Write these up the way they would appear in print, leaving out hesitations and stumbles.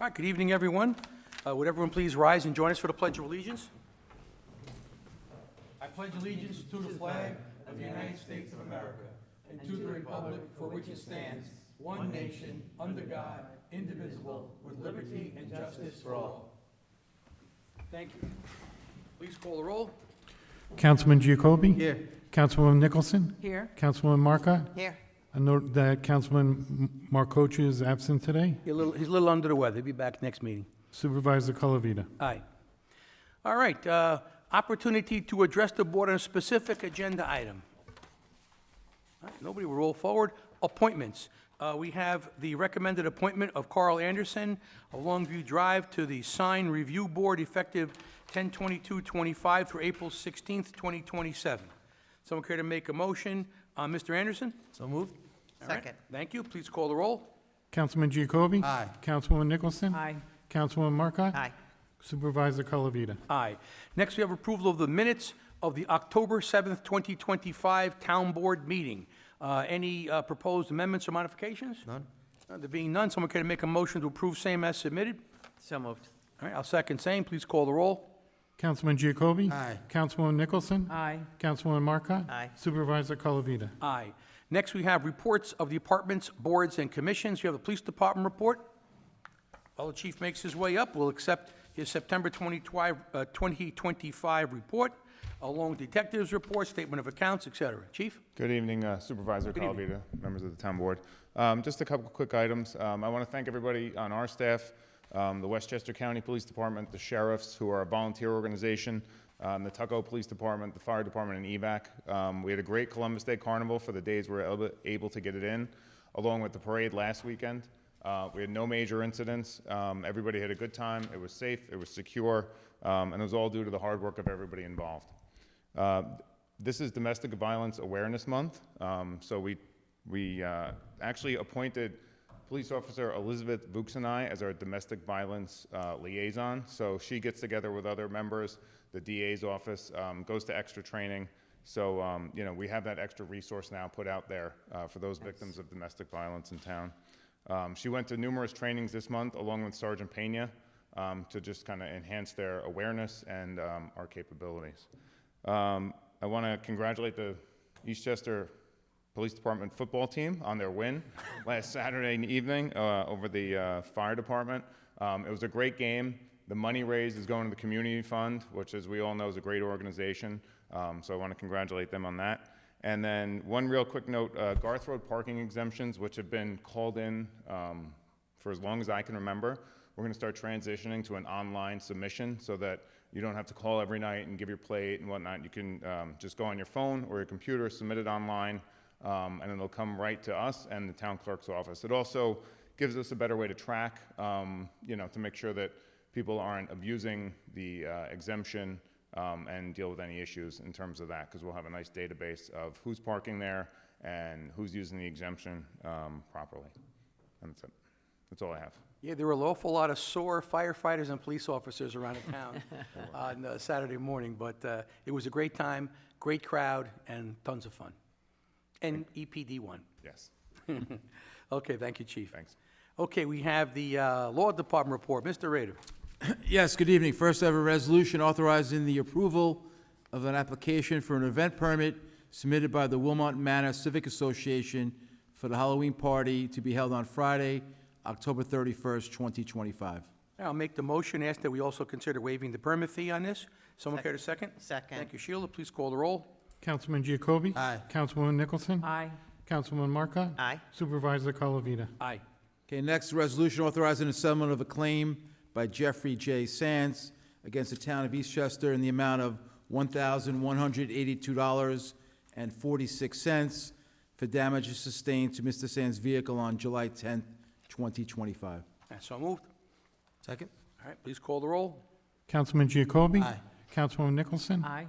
All right, good evening, everyone. Would everyone please rise and join us for the Pledge of Allegiance? I pledge allegiance to the flag of the United States of America and to the republic for which it stands, one nation, under God, indivisible, with liberty and justice for all. Thank you. Please call the roll. Councilman Giacobbe? Here. Councilwoman Nicholson? Here. Councilwoman Marcotte? Here. I note that Councilman Marcoche is absent today. He's a little under the weather. He'll be back next meeting. Supervisor Colavita. Aye. All right, opportunity to address the board on a specific agenda item. All right, nobody will roll forward. Appointments. We have the recommended appointment of Carl Anderson of Longview Drive to the Sign Review Board effective 10/22/25 through April 16th, 2027. Someone care to make a motion? Mr. Anderson? So moved. All right, Second. thank you. Please call the roll. Councilman Giacobbe? Aye. Councilwoman Nicholson? Aye. Councilwoman Marcotte? Aye. Supervisor Colavita. Aye. Next, we have approval of the minutes of the October 7th, 2025 Town Board meeting. Any proposed amendments or modifications? None. There being none, someone care to make a motion to approve same as submitted? So moved. All right, I'll second same. Please call the roll. Councilman Giacobbe? Aye. Councilwoman Nicholson? Aye. Councilwoman Marcotte? Aye. Supervisor Colavita. Aye. Next, we have reports of the departments, boards, and commissions. You have the Police Department report. While the chief makes his way up, we'll accept his September 2025 report, along with detectives' report, statement of accounts, et cetera. Chief? Good evening, Supervisor Calavita, members of the town board. Just a couple quick items. I want to thank everybody on our staff, the Westchester County Police Department, the sheriffs, who are a volunteer organization, the Tuckahoe Police Department, the fire department, and EVAC. We had a great Columbus Day Carnival for the days we were able to get it in, along with the parade last weekend. We had no major incidents. Everybody had a good time. It was safe, it was secure, and it was all due to the hard work of everybody involved. This is Domestic Violence Awareness Month, so we actually appointed Police Officer Elizabeth Vuxenai as our domestic violence liaison. So she gets together with other members. The DA's office goes to extra training. So you know, we have that extra resource now put out there for those victims of domestic violence in town. She went to numerous trainings this month, along with Sergeant Pena, to just kind of enhance their awareness and our capabilities. I want to congratulate the Eastchester Police Department football team on their win last Saturday evening over the fire department. It was a great game. The money raised is going to the community fund, which, as we all know, is a great organization. So I want to congratulate them on that. And then one real quick note, Garth Road parking exemptions, which have been called in for as long as I can remember. We're going to start transitioning to an online submission so that you don't have to call every night and give your plate and whatnot. You can just go on your phone or your computer, submit it online, and it'll come right to us and the town clerk's office. It also gives us a better way to track, you know, to make sure that people aren't abusing the exemption and deal with any issues in terms of that, because we'll have a nice database of who's parking there and who's using the exemption properly. And that's it. That's all I have. Yeah, there were an awful lot of sore firefighters and police officers around the town on Saturday morning, but it was a great time, great crowd, and tons of fun. And EPD won. Yes. Okay, thank you, Chief. Thanks. Okay, we have the Law Department report. Mr. Rader. Yes, good evening. First, I have a resolution authorizing the approval of an application for an event permit submitted by the Wilmot Manor Civic Association for the Halloween party to be held on Friday, October 31st, 2025. I'll make the motion, ask that we also consider waiving the permit fee on this. Someone care to second? Second. Thank you, Sheila. Please call the roll. Councilman Giacobbe? Aye. Councilwoman Nicholson? Aye. Councilwoman Marcotte? Aye. Supervisor Colavita. Aye. Okay, next, resolution authorizing the settlement of a claim by Jeffrey J. Sands against the town of Eastchester in the amount of $1,182.46 for damages sustained to Mr. Sands' vehicle on July 10th, 2025. So moved. Second? All right, please call the roll. Councilman Giacobbe? Aye. Councilwoman Nicholson? Aye.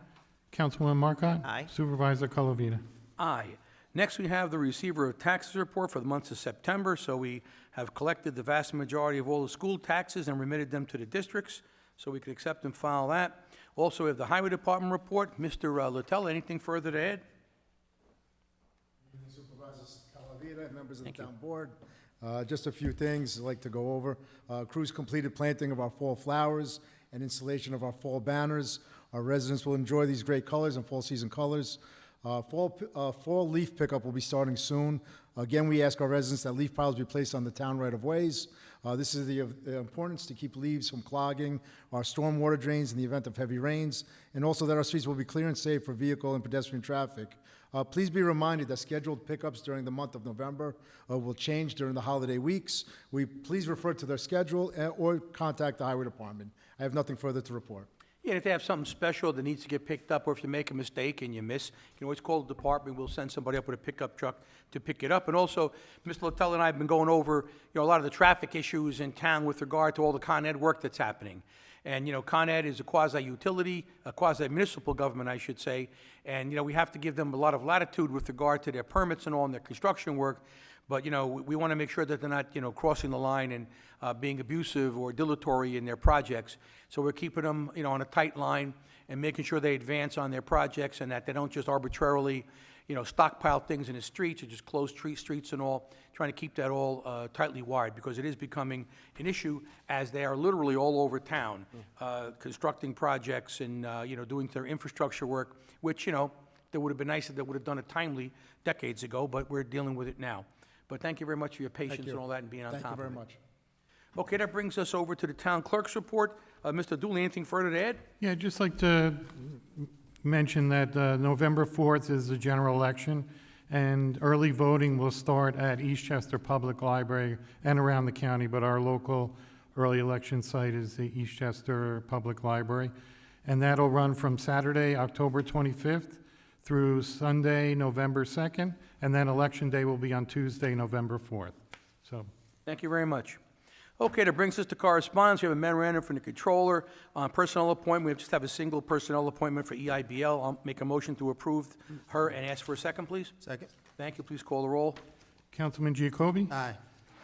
Councilwoman Marcotte? Aye. Supervisor Colavita. Aye. Next, we have the receiver of taxes report for the month of September. So we have collected the vast majority of all the school taxes and remitted them to the districts, so we can accept and file that. Also, we have the Highway Department report. Mr. Littell, anything further to add? Supervisors Calavita, members of the town board. Just a few things I'd like to go over. Crews completed planting of our fall flowers and installation of our fall banners. Our residents will enjoy these great colors and fall season colors. Fall leaf pickup will be starting soon. Again, we ask our residents that leaf piles be placed on the town right-of-ways. This is the importance to keep leaves from clogging our stormwater drains in the event of heavy rains, and also that our streets will be clear and safe for vehicle and pedestrian traffic. Please be reminded that scheduled pickups during the month of November will change during the holiday weeks. Please refer to their schedule or contact the Highway Department. I have nothing further to report. Yeah, if they have something special that needs to get picked up, or if you make a mistake and you miss, you can always call the department. We'll send somebody up with a pickup truck to pick it up. And also, Mr. Littell and I have been going over, a lot of the traffic issues in town with regard to all the Con Ed work that's happening. And, Con Ed is a quasi-utility, a quasi-municipal government, I should say. And, we have to give them a lot of latitude with regard to their permits and all and their construction work. But, we want to make sure that they're not, crossing the line and being abusive or dilatory in their projects. So we're keeping them, on a tight line and making sure they advance on their projects and that they don't just arbitrarily, stockpile things in the streets or just close streets and all, trying to keep that all tightly wired, because it is becoming an issue as they are literally all over town, constructing projects and, doing their infrastructure work, which, that would have been nice if they would have done it timely decades ago, but we're dealing with it now. But thank you very much for your patience and all that and being on top of it. Thank you very much. Okay, that brings us over to the town clerk's report. Mr. Dooley, anything further to add? Yeah, I'd just like to mention that November 4th is the general election, and early voting will start at Eastchester Public Library and around the county, but our local early election site is the Eastchester Public Library. And that'll run from Saturday, October 25th, through Sunday, November 2nd, and then Election Day will be on Tuesday, November 4th. So, Thank you very much. Okay, that brings us to correspondence. We have a memorandum from the controller on personnel appointment. We just have a single personnel appointment for EIBL. I'll make a motion to approve her and ask for a second, please. Second. Thank you. Please call the roll. Councilman Giacobbe? Aye.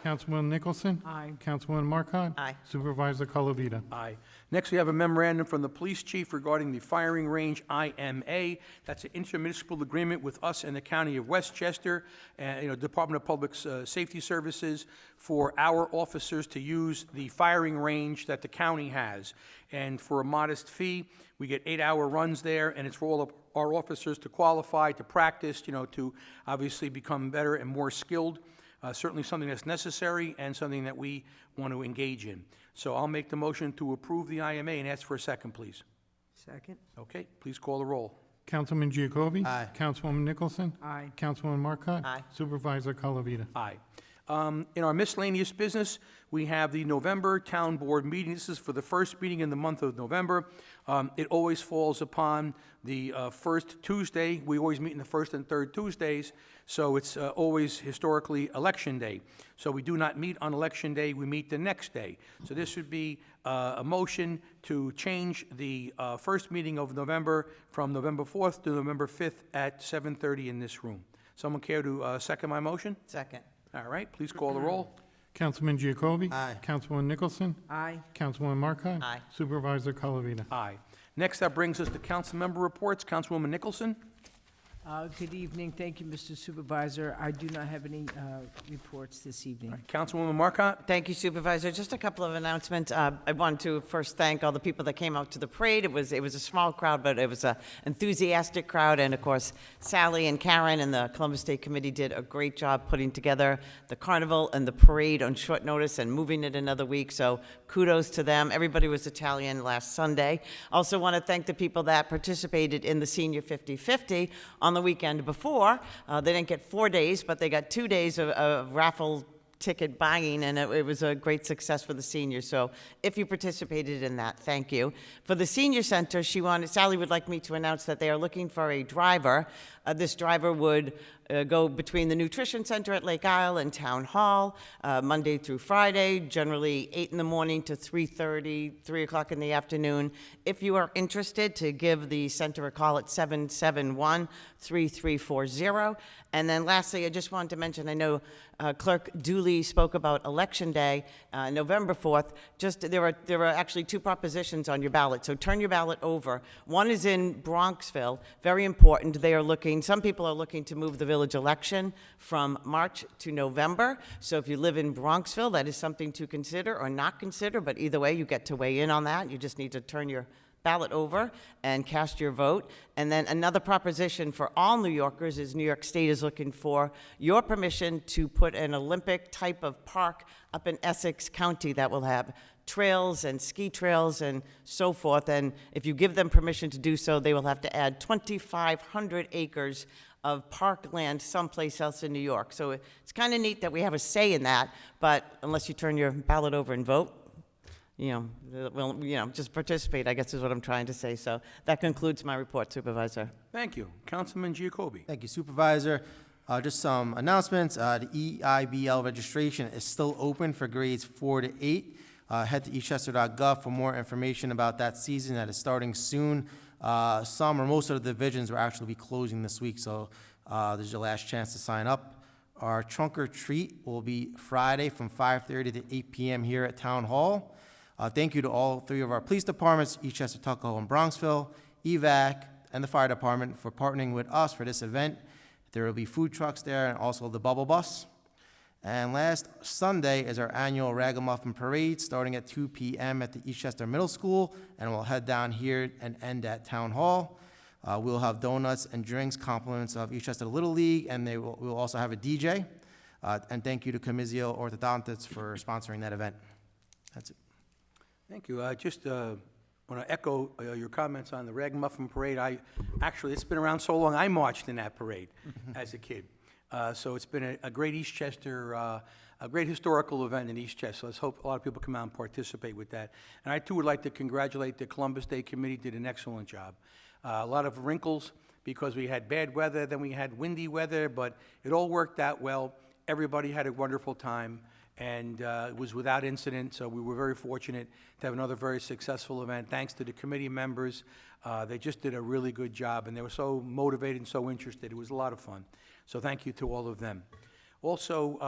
Councilwoman Nicholson? Aye. Councilwoman Marcotte? Aye. Supervisor Colavita? Aye. Next, we have a memorandum from the police chief regarding the firing range IMA. That's an intermunicipal agreement with us and the county of Westchester, and Department of Public Safety Services, for our officers to use the firing range that the county has. And for a modest fee, we get 8-hour runs there, and it's for all of our officers to qualify, to practice, to obviously become better and more skilled. Certainly something that's necessary and something that we want to engage in. So I'll make the motion to approve the IMA and ask for a second, please. Second. Okay, please call the roll. Councilman Giacobbe? Aye. Councilwoman Nicholson? Aye. Councilwoman Marcotte? Aye. Supervisor Colavita? Aye. In our miscellaneous business, we have the November Town Board meeting. This is for the first meeting in the month of November. It always falls upon the first Tuesday. We always meet in the first and third Tuesdays, so it's always historically Election Day. So we do not meet on Election Day, we meet the next day. So this would be a motion to change the first meeting of November from November 4th to November 5th at 7:30 in this room. Someone care to second my motion? Second. All right, please call the roll. Councilman Giacobbe? Aye. Councilwoman Nicholson? Aye. Councilwoman Marcotte? Aye. Supervisor Colavita? Aye. Next, that brings us to council member reports. Councilwoman Nicholson? Good evening. Thank you, Mr. Supervisor. I do not have any reports this evening. All right, Councilwoman Marcotte? Thank you, Supervisor. Just a couple of announcements. I wanted to first thank all the people that came out to the parade. It was a small crowd, but it was an enthusiastic crowd. And of course, Sally and Karen and the Columbus State Committee did a great job putting together the carnival and the parade on short notice and moving it another week. So kudos to them. Everybody was Italian last Sunday. Also want to thank the people that participated in the Senior 50-50 on the weekend before. They didn't get 4 days, but they got 2 days of raffle ticket buying, and it was a great success for the seniors. So if you participated in that, thank you. For the senior center, Sally would like me to announce that they are looking for a driver. This driver would go between the nutrition center at Lake Isle and Town Hall, Monday through Friday, generally 8 in the morning to 3:30, 3 o'clock in the afternoon. If you are interested, to give the center a call at 771-3340. And then lastly, I just wanted to mention, I know Clerk Dooley Julie spoke about Election Day, November 4th, there are actually two propositions on your ballot, so turn your ballot over. One is in Bronxville, very important. Some people are looking to move the village election from March to November. So if you live in Bronxville, that is something to consider or not consider, but either way, you get to weigh in on that. You just need to turn your ballot over and cast your vote. And then another proposition for all New Yorkers is New York State is looking for your permission to put an Olympic type of park up in Essex County that will have trails and ski trails and so forth. And if you give them permission to do so, they will have to add 2,500 acres of parkland someplace else in New York. So it's kind of neat that we have a say in that, but unless you turn your ballot over and vote, just participate, I guess is what I'm trying to say. So that concludes my report, Supervisor. Thank you. Councilman Giacobbe. Thank you, Supervisor. Just some announcements. The EIBL registration is still open for grades 4 to 8. Head to eastchester.gov for more information about that season that is starting soon. Some or most of the divisions will actually be closing this week, so this is your last chance to sign up. Our trunk or treat will be Friday from 5:30 to 8 p.m. here at Town Hall. Thank you to all three of our police departments, Eastchester, Tuckahoe, and Bronxville, EVAC, and the fire department for partnering with us for this event. There will be food trucks there and also the bubble bus. And last Sunday is our annual Ragamuffin Parade, starting at 2 p.m. at the Eastchester Middle School, and we'll head down here and end at Town Hall. We'll have donuts and drinks, compliments of Eastchester Little League, and we'll also have a DJ. And thank you to Comizio Orthodontics for sponsoring that event. That's it. Thank you. I just want to echo your comments on the Ragamuffin Parade. Actually, it's been around so long, I marched in that parade as a kid. So it's been a great Eastchester, a great historical event in Eastchester. Let's hope a lot of people come out and participate with that. And I, too, would like to congratulate the Columbus Day Committee, did an excellent job. A lot of wrinkles because we had bad weather, then we had windy weather, but it all worked out well. Everybody had a wonderful time, and it was without incident, so we were very fortunate to have another very successful event. Thanks to the committee members. They just did a really good job, and they were so motivated and so interested. It was a lot of fun. So thank you to all of them. Also,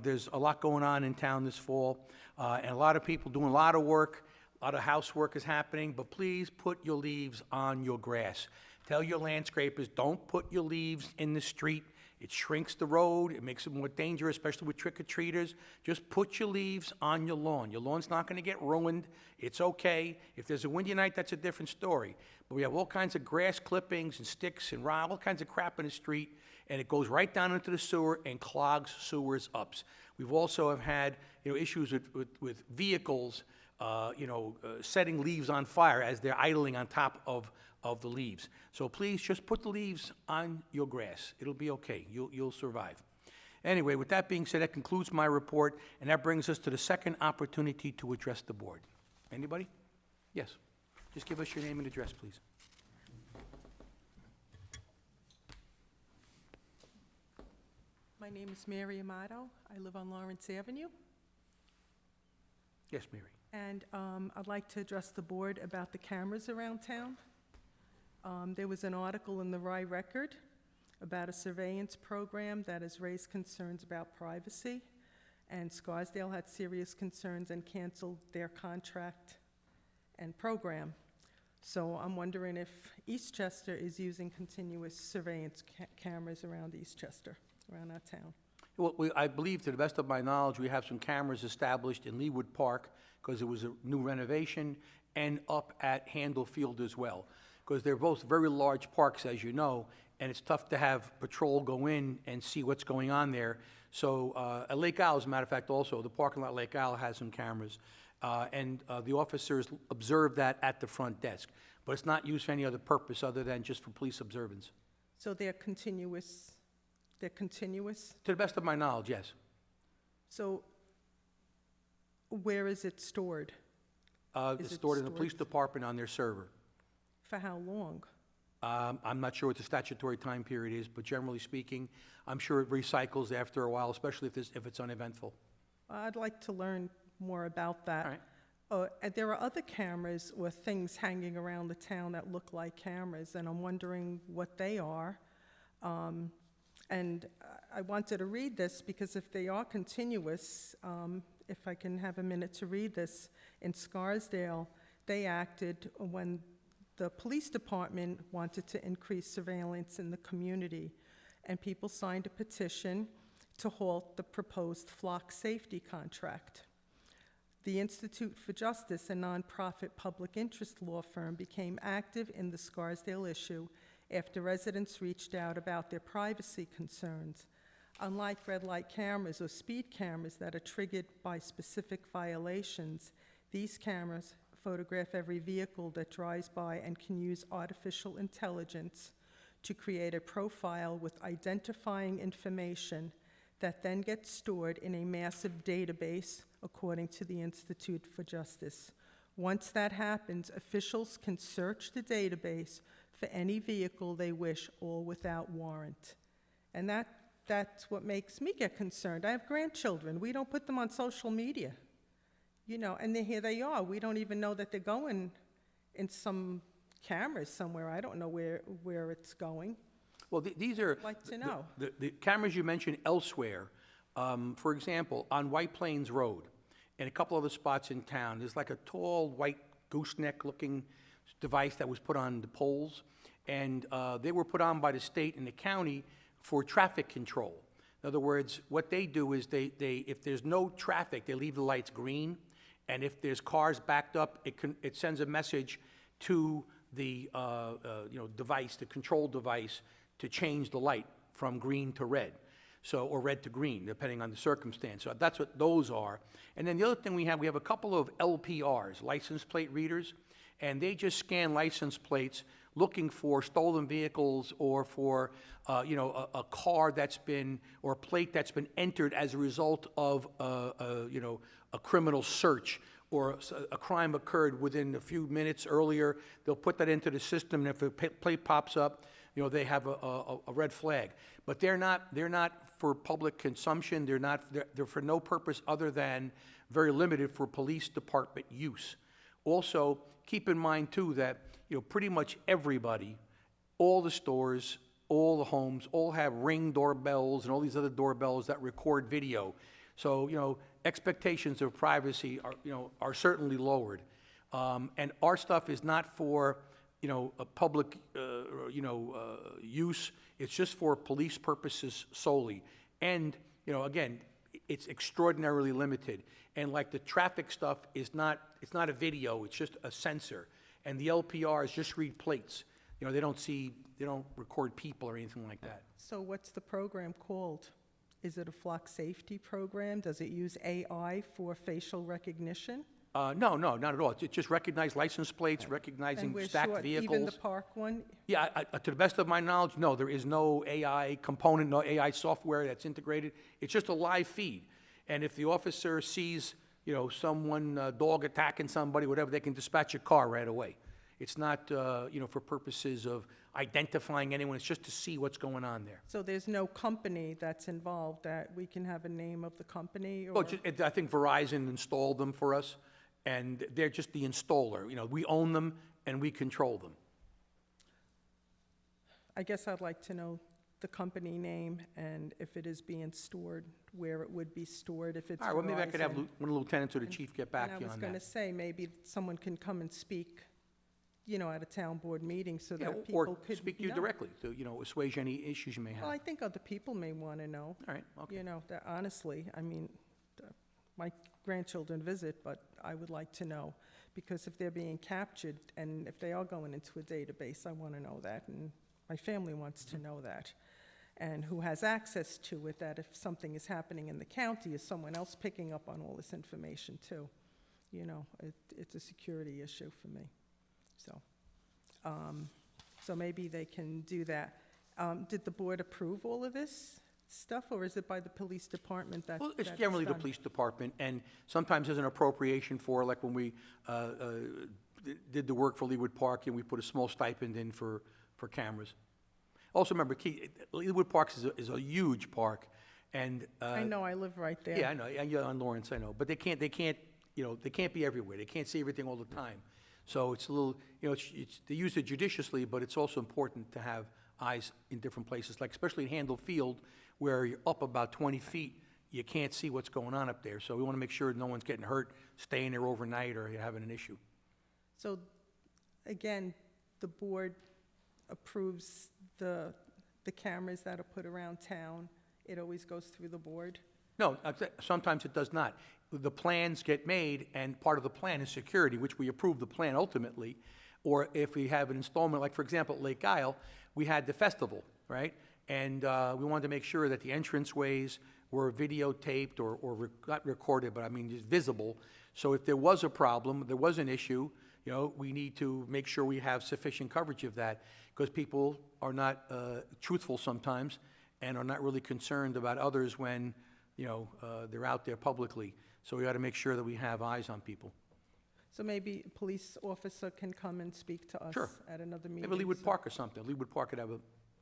there's a lot going on in town this fall, and a lot of people doing a lot of work. A lot of housework is happening, but please put your leaves on your grass. Tell your landscapers, don't put your leaves in the street. It shrinks the road. It makes it more dangerous, especially with trick-or-treaters. Just put your leaves on your lawn. Your lawn's not going to get ruined. It's okay. If there's a windy night, that's a different story. But we have all kinds of grass clippings and sticks and all kinds of crap in the street, and it goes right down into the sewer and clogs sewers up. We've also have had issues with vehicles setting leaves on fire as they're idling on top of the leaves. So please just put the leaves on your grass. It'll be okay. You'll survive. Anyway, with that being said, that concludes my report, and that brings us to the second opportunity to address the board. Anybody? Yes. Just give us your name and address, please. My name is Mary Amato. I live on Lawrence Avenue. Yes, Mary. And I'd like to address the board about the cameras around town. There was an article in the Rye Record about a surveillance program that has raised concerns about privacy, and Scarsdale had serious concerns and canceled their contract and program. So I'm wondering if Eastchester is using continuous surveillance cameras around Eastchester, around our town. Well, I believe, to the best of my knowledge, we have some cameras established in Leawood Park because it was a new renovation, and up at Handel Field as well, because they're both very large parks, as you know, and it's tough to have patrol go in and see what's going on there. So at Lake Isle, as a matter of fact, also, the parking lot at Lake Isle has some cameras, and the officers observe that at the front desk. But it's not used for any other purpose other than just for police observance. So they're continuous? They're continuous? To the best of my knowledge, yes. So where is it stored? It's stored in the police department on their server. For how long? I'm not sure what the statutory time period is, but generally speaking, I'm sure it recycles after a while, especially if it's uneventful. I'd like to learn more about that. All right. And there are other cameras or things hanging around the town that look like cameras, and I'm wondering what they are. And I wanted to read this because if they are continuous, if I can have a minute to read this, in Scarsdale, they acted when the police department wanted to increase surveillance in the community, and people signed a petition to halt the proposed flock safety contract. The Institute for Justice, a nonprofit public interest law firm, became active in the Scarsdale issue after residents reached out about their privacy concerns. Unlike red light cameras or speed cameras that are triggered by specific violations, these cameras photograph every vehicle that drives by and can use artificial intelligence to create a profile with identifying information that then gets stored in a massive database, according to the Institute for Justice. Once that happens, officials can search the database for any vehicle they wish, all without warrant. And that's what makes me get concerned. I have grandchildren. We don't put them on social media. You know, and here they are. We don't even know that they're going in some cameras somewhere. I don't know where it's going. Well, these are... I'd like to know. The cameras you mentioned elsewhere, for example, on White Plains Road and a couple other spots in town, there's like a tall, white gooseneck-looking device that was put on the poles, and they were put on by the state and the county for traffic control. In other words, what they do is if there's no traffic, they leave the lights green, and if there's cars backed up, it sends a message to the device, the control device, to change the light from green to red, or red to green, depending on the circumstance. So that's what those are. And then the other thing we have a couple of LPRs, license plate readers, and they just scan license plates looking for stolen vehicles or for a car that's been, or a plate that's been entered as a result of a criminal search, or a crime occurred within a few minutes earlier. They'll put that into the system, and if a plate pops up, they have a red flag. But they're not for public consumption. They're for no purpose other than very limited for police department use. Also, keep in mind too that pretty much everybody, all the stores, all the homes, all have Ring doorbells and all these other doorbells that record video. So expectations of privacy are certainly lowered, and our stuff is not for a public use. It's just for police purposes solely. And again, it's extraordinarily limited. And like the traffic stuff it's not a video, it's just a sensor. And the LPRs just read plates. They don't record people or anything like that. So what's the program called? Is it a flock safety program? Does it use AI for facial recognition? No, not at all. It just recognizes license plates, recognizing And we're stacked sure vehicles. even the park one? Yeah, to the best of my knowledge, no, there is no AI component, no AI software that's integrated. It's just a live feed. And if the officer sees, someone, dog attacking somebody, whatever, they can dispatch a car right away. It's not, for purposes of identifying anyone. It's just to see what's going on there. So there's no company that's involved that we can have a name of the company? Oh, Or I think Verizon installed them for us, and they're just the installer. We own them and we control them. I guess I'd like to know the company name and if it is being stored, where it would be stored, if it's All right, well, maybe I could have Verizon. one of the lieutenants or the chief get back to And you I was on going to that. say, maybe someone can come and speak, at a town board meeting so Yeah, that people or could speak to you know. directly to, assuage any issues you may have. Well, I think other people may want to know. All right, okay. That honestly, my grandchildren visit, but I would like to know, because if they're being captured and if they are going into a database, I want to know that, and my family wants to know that. And who has access to it, that if something is happening in the county, is someone else picking up on all this information too? It's a security issue for me, so maybe they can do that. Did the board approve all of this stuff, or is it by the police department that? Well, it's that generally the done? police department, and sometimes there's an appropriation for, like when we did the work for Leawood Park, and we put a small stipend in for cameras. Also, remember, Leawood Park is a huge park, and I know, I live right there. yeah, I know, and you're on Lawrence, I know, but they can't be everywhere. They can't see everything all the time. So it's a little, they use it judiciously, but it's also important to have eyes in different places, like especially in Handle Field, where you're up about 20 feet, you can't see what's going on up there. So we want to make sure no one's getting hurt, staying there overnight, or having an issue. So, again, the board approves the cameras that are put around town. It always goes through the board. No, sometimes it does not. The plans get made, and part of the plan is security, which we approve the plan ultimately. Or if we have an installment, like for example, at Lake Isle, we had the festival, right? And we wanted to make sure that the entranceways were videotaped or not recorded, but I mean just visible. So if there was a problem, there was an issue, you know, we need to make sure we have sufficient coverage of that, because people are not truthful sometimes and are not really concerned about others when, you know, they're out there publicly. So we got to make sure that we have eyes on people. So maybe a police officer can come and speak to us Sure. at another meeting. Maybe Leewood so- Park or something. Leewood Park could have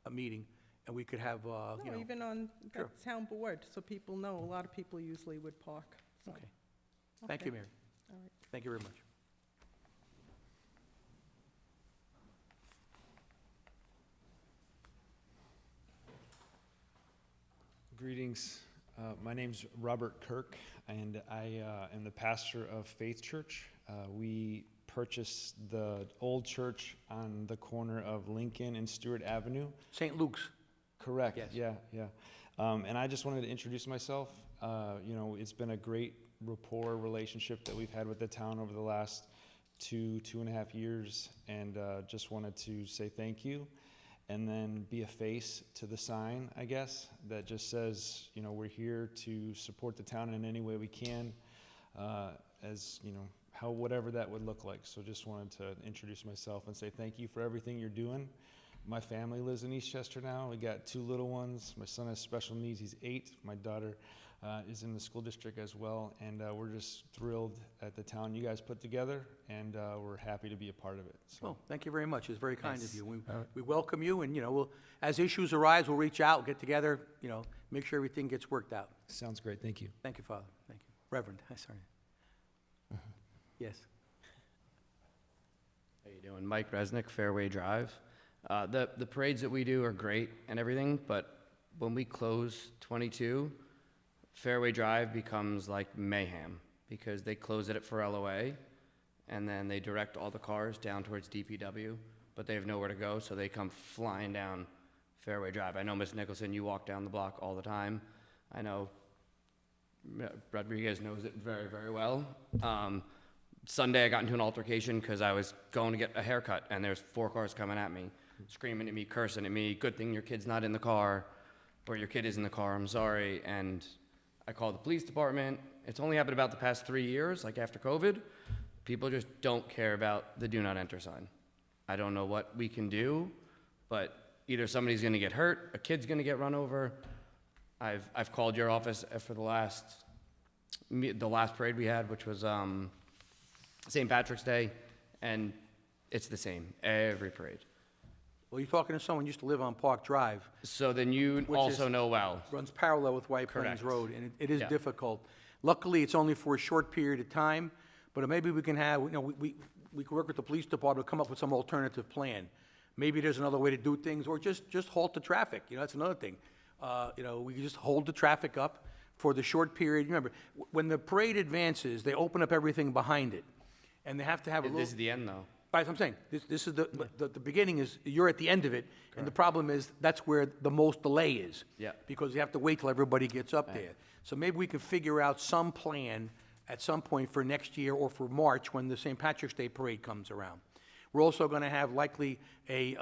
a meeting, and we could have, you No, know. even on the Sure. town board, so people know. A lot of people use Leewood Park. so- Okay. Thank you, Okay. Mary. All right. Thank you very much. Greetings. My name's Robert Kirk, and I am the pastor of Faith Church. We purchased the old church on the corner of Lincoln and Stewart Avenue. St. Luke's. Correct. Yes. Yeah. And I just wanted to introduce myself. You know, it's been a great rapport relationship that we've had with the town over the last 2.5 years, and just wanted to say thank you. And then be a face to the sign, I guess, that just says, you know, we're here to support the town in any way we can, as, you know, whatever that would look like. So just wanted to introduce myself and say thank you for everything you're doing. My family lives in Eastchester now. We got 2 little ones. My son has special needs. He's 8. My daughter is in the school district as well. And we're just thrilled at the town you guys put together, and we're happy to be a part of it. So. Well, thank you very much. It's very kind of Yes. you. We welcome you, and, you know, we'll, as issues arise, we'll reach out, get together, you know, make sure everything gets worked out. Sounds great. Thank you. Thank you, Father. Thank you. Reverend, sorry. Yes. How you doing? Mike Resnick, Fairway Drive. The parades that we do are great and everything, but when we close 22, Fairway Drive becomes like mayhem, because they close it for LOA, and then they direct all the cars down towards DPW, but they have nowhere to go, so they come flying down Fairway Drive. I know, Ms. Nicholson, you walk down the block all the time. I know Rodriguez knows it very, very well. Sunday, I got into an altercation because I was going to get a haircut, and there's 4 cars coming at me, screaming at me, cursing at me. Good thing your kid's not in the car, or your kid is in the car, I'm sorry. And I called the police department. It's only happened about the past 3 years, like after COVID. People just don't care about the do not enter sign. I don't know what we can do, but either somebody's gonna get hurt, a kid's gonna get run over. I've called your office for the last parade we had, which was St. Patrick's Day, and it's the same every parade. Well, you're talking to someone who used to live on Park Drive, So then you Which also is- know well. runs parallel with White Plains Correct. Road, and it is Yeah. difficult. Luckily, it's only for a short period of time, but maybe we can have, you know, we can work with the police department to come up with some alternative plan. Maybe there's another way to do things, or just halt the traffic, you know, that's another thing. You know, we can just hold the traffic up for the short period. Remember, when the parade advances, they open up everything behind it, and they have to have a little. This is the end, though. Right, that's what I'm saying. This is the beginning is, you're at the end of it, and the problem is, that's where the most delay is. Yeah. Because you have to wait till everybody gets up there. So maybe we can figure out some plan at some point for next year or for March, when the St. Patrick's Day Parade comes around. We're also gonna have likely a,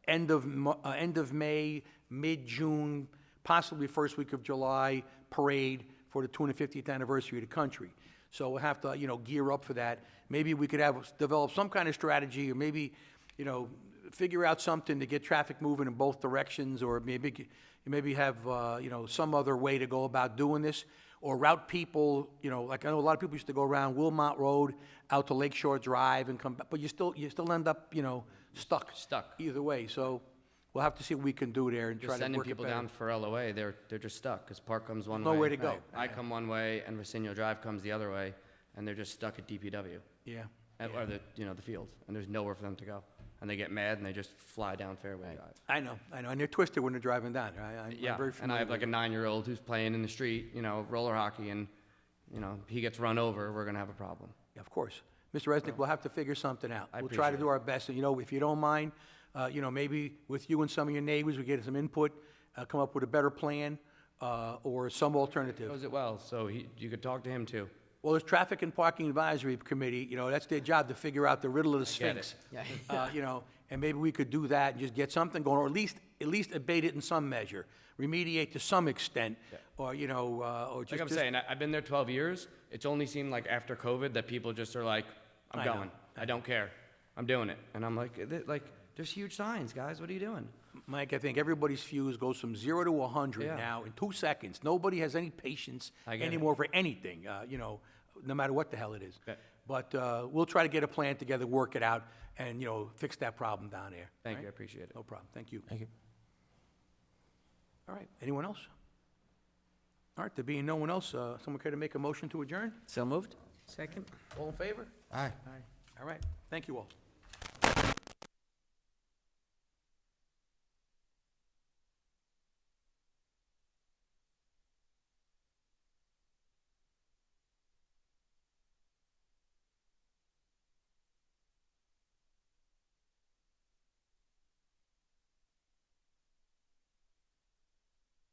end of May, mid-June, possibly first week of July parade for the 250th anniversary of the country. So we'll have to, you know, gear up for that. Maybe we could develop some kind of strategy, or maybe, you know, figure out something to get traffic moving in both directions, or maybe have, you know, some other way to go about doing this, or route people, you know, like I know a lot of people used to go around Wilmot Road out to Lakeshore Drive and come back, but you still end up, you know, stuck. Stuck. Either way, so we'll have to see what we can do there and try Just to sending work it people better. down for LOA, they're just stuck, because Park comes one way. Nowhere to go. Right. I come one way, and Rosino Drive comes the other way, and they're just stuck at DPW, Yeah. or the field, and there's nowhere for them to go. and they get mad and they just fly down Fairway Drive. I know, and they're twisted when they're driving down. I'm Yeah, very and I familiar have like with a 9-year-old who's playing in the street, roller hockey, and, he gets run over, we're gonna have a problem. it. Of course. Mr. Resnick, we'll have to figure something out. I We'll try to appreciate do our best, and, if you don't mind, maybe with you and some of your neighbors, we get some input, come up with a better plan, or some alternative. Knows it well, so you could talk to him too. Well, there's Traffic and Parking Advisory Committee, that's their job to figure out the riddle of the get it. Sphinx. And maybe we could do that and just get something going, or at least abate it in some measure, remediate to some extent, or, or just. Like I'm saying, I've been there 12 years. It's only seemed like after COVID that people just are like, I'm I know. going. I don't care. I'm doing it. And I'm like, there's huge signs, guys. What are you doing? Mike, I think everybody's fuse goes from 0 to 100 Yeah. now in 2 seconds. Nobody has any patience I get it. anymore for anything, no matter what the hell it is. Yeah. But we'll try to get a plan together, work it out, and, fix that problem down there. Thank all you. I right? appreciate it. No problem. Thank you. Thank you. All right. Anyone else? All right. There being no one else, someone care to make a motion to adjourn? So moved? Second? All in favor? Aye. All right. Thank you all.